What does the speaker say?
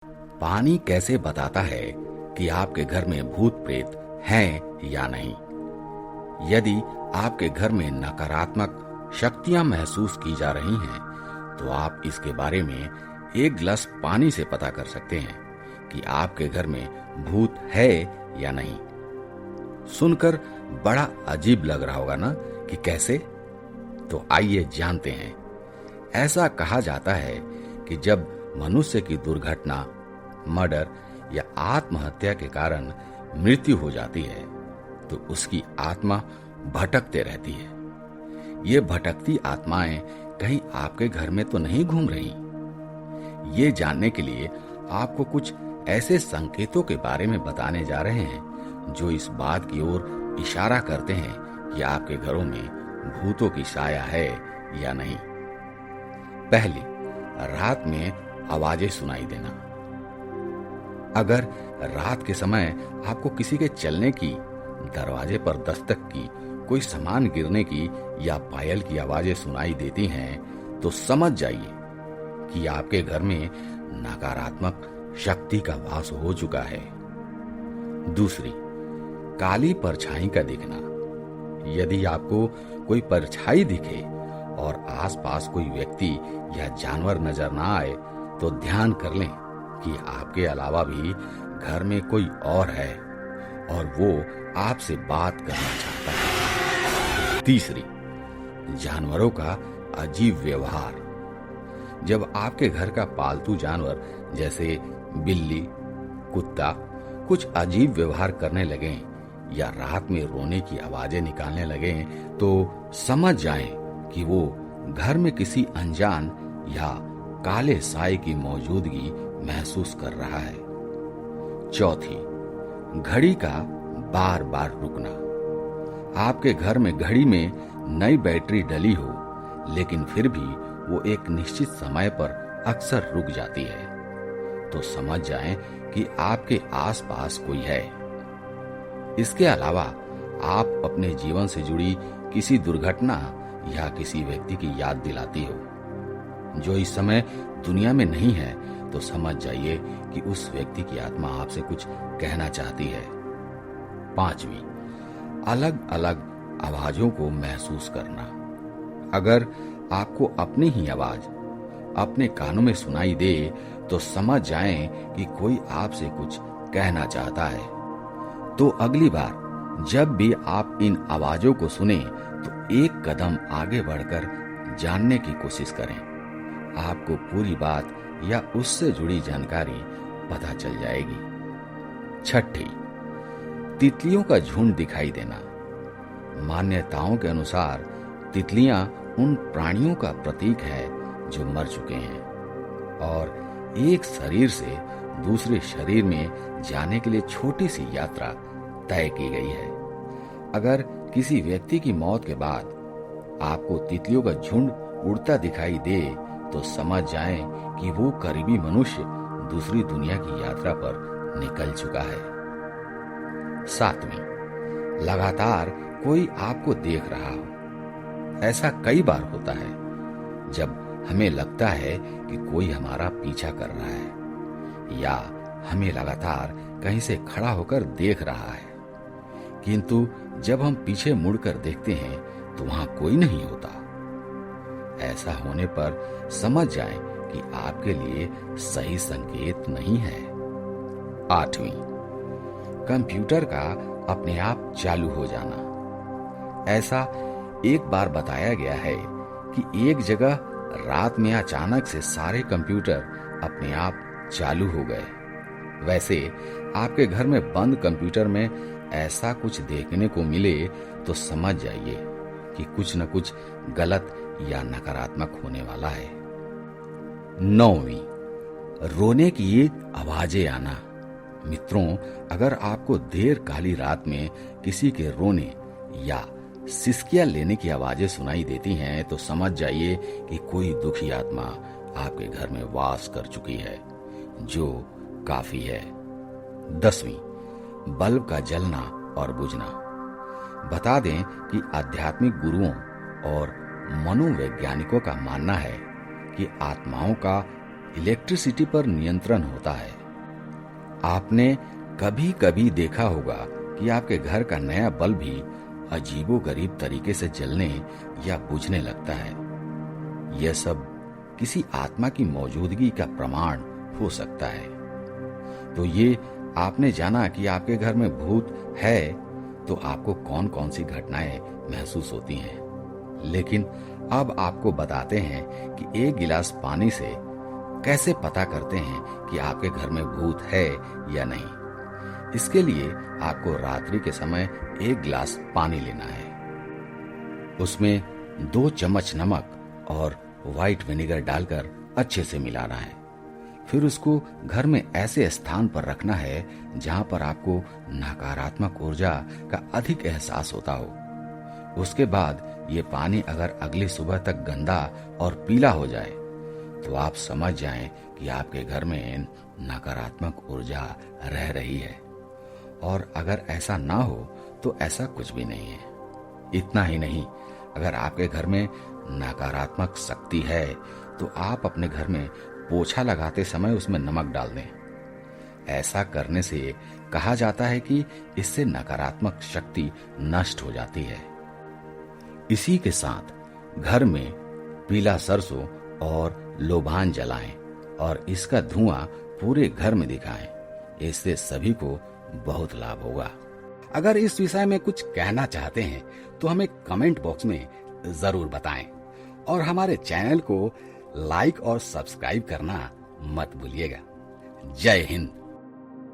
पानी कैसे बताता है कि आपके घर में भूत प्रेत हैं या नहीं? यदि आपके घर में नकारात्मक शक्तियां महसूस की जा रही हैं, तो आप इसके बारे में एक गिलास पानी से पता कर सकते हैं कि आपके घर में भूत है या नहीं। सुनकर बड़ा अजीब लग रहा होगा ना कि कैसे? तो आइए जानते हैं। ऐसा कहा जाता है कि जब मनुष्य की दुर्घटना, मर्डर या आत्महत्या के कारण मृत्यु हो जाती है, तो उसकी आत्मा भटकते रहती है। ये भटकती आत्माएं कहीं आपके घर में तो नहीं घूम रही? ये जानने के लिए आपको कुछ ऐसे संकेतों के बारे में बताने जा रहे हैं जो इस बात की ओर इशारा करते हैं कि आपके घरों में भूतों की छाया है या नहीं। पहली, रात में आवाजें सुनाई देना। अगर रात के समय आपको किसी के चलने की, दरवाजे पर दस्तक की, कोई सामान गिरने की या पायल की आवाजें सुनाई देती हैं, तो समझ जाइए कि आपके घर में नकारात्मक शक्ति का वास हो चुका है। दूसरी, काली परछाई का दिखना। यदि आपको कोई परछाई दिखे और आसपास कोई व्यक्ति या जानवर नजर ना आए, तो ध्यान कर लें कि आपके अलावा भी घर में कोई और है और वो आपसे बात करना चाहता है। तीसरी, जानवरों का अजीब व्यवहार। जब आपके घर का पालतू जानवर जैसे बिल्ली, कुत्ता कुछ अजीब व्यवहार करने लगे या रात में रोने की आवाजें निकालने लगे, तो समझ जाएं कि वो घर में किसी अनजान या काले साए की मौजूदगी महसूस कर रहा है। चौथी, घड़ी का बार बार रुकना। आपके घर में घड़ी में नई बैटरी डली हो, लेकिन फिर भी वो एक निश्चित समय पर अक्सर रुक जाती है, तो समझ जाएं कि आपके आसपास कोई है। इसके अलावा आप अपने जीवन से जुड़ी किसी दुर्घटना या किसी व्यक्ति की याद दिलाती हो जो इस समय दुनिया में नहीं है, तो समझ जाइए कि उस व्यक्ति की आत्मा आपसे कुछ कहना चाहती है। पांचवी, अलग अलग आवाजों को महसूस करना। अगर आपको अपनी ही आवाज अपने कानों में सुनाई दे, तो समझ जाएं कि कोई आपसे कुछ कहना चाहता है। तो अगली बार जब भी आप इन आवाजों को सुने, तो एक कदम आगे बढ़कर जानने की कोशिश करें। आपको पूरी बात या उससे जुड़ी जानकारी पता चल जाएगी। छठी, तितलियों का झुंड दिखाई देना। मान्यताओं के अनुसार तितलियां उन प्राणियों का प्रतीक है जो मर चुके हैं और एक शरीर से दूसरे शरीर में जाने के लिए छोटी सी यात्रा तय की गई है। अगर किसी व्यक्ति की मौत के बाद आपको तितलियों का झुंड उड़ता दिखाई दे, तो समझ जाएं कि वो करीबी मनुष्य दूसरी दुनिया की यात्रा पर निकल चुका है। सातवीं, लगातार कोई आपको देख रहा हो। ऐसा कई बार होता है जब हमें लगता है कि कोई हमारा पीछा कर रहा है या हमें लगातार कहीं से खड़ा होकर देख रहा है, किंतु जब हम पीछे मुड़कर देखते हैं तो वहां कोई नहीं होता। ऐसा होने पर समझ जाएं कि आपके लिए सही संकेत नहीं है। आठवीं, कंप्यूटर का अपने आप चालू हो जाना। ऐसा एक बार बताया गया है कि एक जगह रात में अचानक से सारे कंप्यूटर अपने आप चालू हो गए। वैसे आपके घर में बंद कंप्यूटर में ऐसा कुछ देखने को मिले, तो समझ जाइए कि कुछ न कुछ गलत या नकारात्मक होने वाला है। नौवीं, रोने की आवाजें आना। मित्रों, अगर आपको देर काली रात में किसी के रोने या सिसकियां लेने की आवाजें सुनाई देती हैं, तो समझ जाइए कि कोई दुखी आत्मा आपके घर में वास कर चुकी है, जो काफी है। 10वीं, बल्ब का जलना और बुझना। बता दें कि आध्यात्मिक गुरुओं और मनोवैज्ञानिकों का मानना है कि आत्माओं का इलेक्ट्रिसिटी पर नियंत्रण होता है। आपने कभी कभी देखा होगा कि आपके घर का नया बल्ब भी अजीबोगरीब तरीके से जलने या बुझने लगता है। यह सब किसी आत्मा की मौजूदगी का प्रमाण हो सकता है। तो ये आपने जाना कि आपके घर में भूत है, तो आपको कौन कौन सी घटनाएं महसूस होती हैं। लेकिन अब आपको बताते हैं कि एक गिलास पानी से कैसे पता करते हैं कि आपके घर में भूत है या नहीं। इसके लिए आपको रात्रि के समय एक गिलास पानी लेना है, उसमें 2 चम्मच नमक और व्हाइट विनेगर डालकर अच्छे से मिलाना है। फिर उसको घर में ऐसे स्थान पर रखना है जहां पर आपको नकारात्मक ऊर्जा का अधिक एहसास होता हो। उसके बाद ये पानी अगर अगली सुबह तक गंदा और पीला हो जाए तो आप समझ जाएं कि आपके घर में नकारात्मक ऊर्जा रह रही है। और अगर ऐसा ना हो तो ऐसा कुछ भी नहीं है। इतना ही नहीं, अगर आपके घर में नकारात्मक शक्ति है तो आप अपने घर में पोछा लगाते समय उसमें नमक डाल दें। ऐसा करने से कहा जाता है कि इससे नकारात्मक शक्ति नष्ट हो जाती है। इसी के साथ घर में पीला सरसों और लोबान जलाएं और इसका धुआं पूरे घर में दिखाएं। इससे सभी को बहुत लाभ होगा। अगर इस विषय में कुछ कहना चाहते हैं तो हमें कमेंट बॉक्स में जरूर बताएं और हमारे चैनल को लाइक और सब्सक्राइब करना मत भूलिएगा। जय हिंद।